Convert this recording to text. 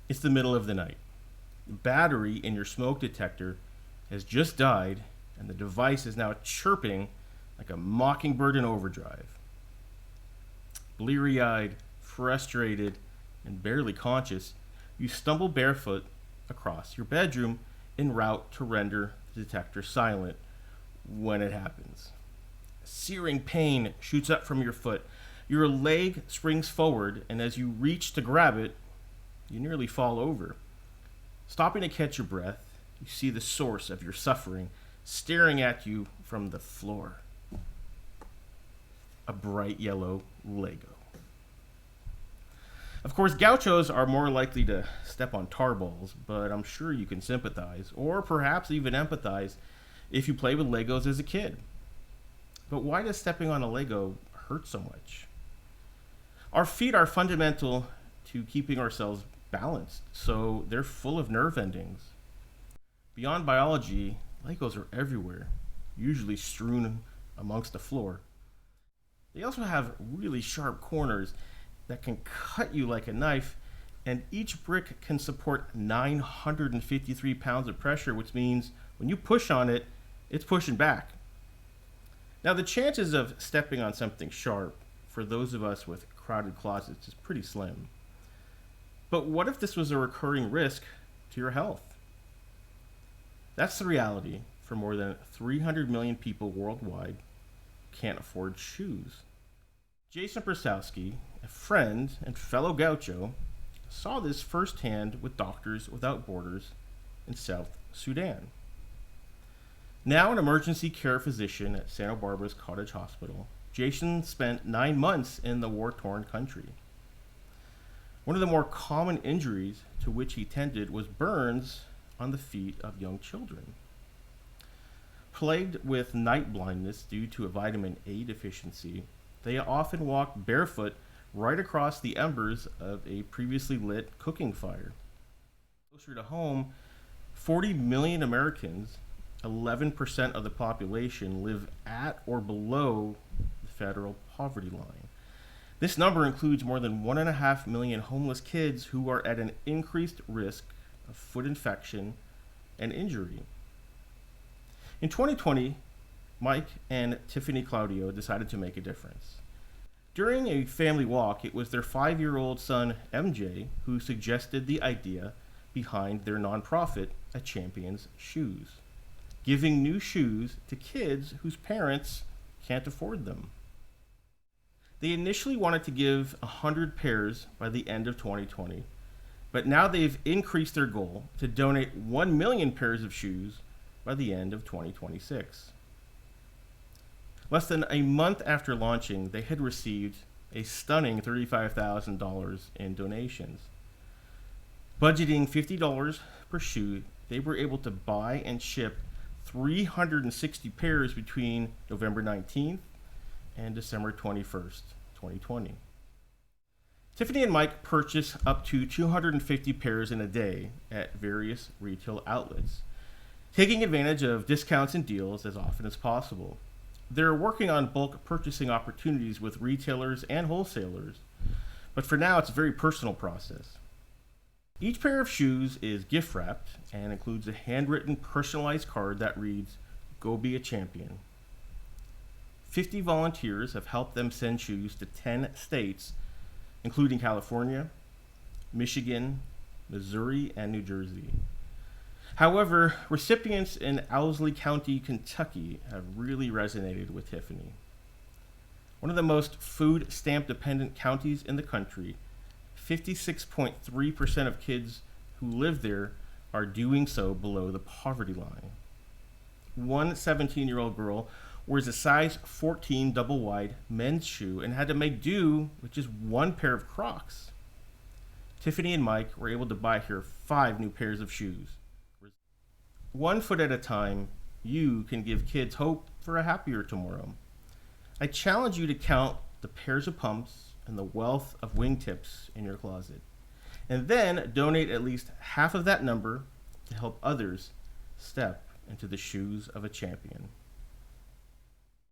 It's the middle of the night. The battery in your smoke detector has just died, and the device is now chirping like a mockingbird in overdrive. Bleary-eyed, frustrated, and barely conscious, you stumble barefoot across your bedroom en route to render the detector silent when it happens. Searing pain shoots up from your foot. Your leg springs forward, and as you reach to grab it, you nearly fall over. Stopping to catch your breath, you see the source of your suffering staring at you from the floor. A bright yellow Lego. Of course, Gauchos are more likely to step on tar balls, but I'm sure you can sympathize, or perhaps even empathize, if you played with Legos as a kid. But why does stepping on a Lego hurt so much? Our feet are fundamental to keeping ourselves balanced, so they're full of nerve endings. Beyond biology, Legos are everywhere, usually strewn amongst the floor. They also have really sharp corners that can cut you like a knife, and each brick can support 953 pounds of pressure, which means when you push on it, it's pushing back. Now, the chances of stepping on something sharp for those of us with crowded closets is pretty slim. But what if this was a recurring risk to your health? That's the reality for more than 300 million people worldwide who can't afford shoes. Jason Brasowski, a friend and fellow Gaucho, saw this firsthand with Doctors Without Borders in South Sudan. Now an emergency care physician at Santa Barbara's Cottage Hospital, Jason spent 9 months in the war-torn country. One of the more common injuries to which he tended was burns on the feet of young children. Plagued with night blindness due to a vitamin A deficiency, they often walked barefoot right across the embers of a previously lit cooking fire. Closer to home, 40 million Americans, 11% of the population, live at or below the federal poverty line. This number includes more than 1.5 million homeless kids who are at an increased risk of foot infection and injury. In 2020, Mike and Tiffany Claudio decided to make a difference. During a family walk, it was their 5-year-old son, MJ, who suggested the idea behind their nonprofit, A Champion's Shoes, giving new shoes to kids whose parents can't afford them. They initially wanted to give 100 pairs by the end of 2020, but now they've increased their goal to donate 1 million pairs of shoes by the end of 2026. Less than a month after launching, they had received a stunning $35,000 in donations. Budgeting $50 per shoe, they were able to buy and ship 360 pairs between November 19th and December 21st, 2020. Tiffany and Mike purchase up to 250 pairs in a day at various retail outlets, taking advantage of discounts and deals as often as possible. They're working on bulk purchasing opportunities with retailers and wholesalers, but for now it's a very personal process. Each pair of shoes is gift wrapped and includes a handwritten personalized card that reads, "Go be a champion." 50 volunteers have helped them send shoes to 10 states, including California, Michigan, Missouri, and New Jersey. However, recipients in Owsley County, Kentucky have really resonated with Tiffany. One of the most food stamp dependent counties in the country, 56.3% of kids who live there are doing so below the poverty line. One 17-year-old girl wears a size 14 double wide men's shoe and had to make do with just 1 pair of Crocs. Tiffany and Mike were able to buy her 5 new pairs of shoes. 1 foot at a time, you can give kids hope for a happier tomorrow. I challenge you to count the pairs of pumps and the wealth of wingtips in your closet, and then donate at least half of that number to help others step into the shoes of a champion.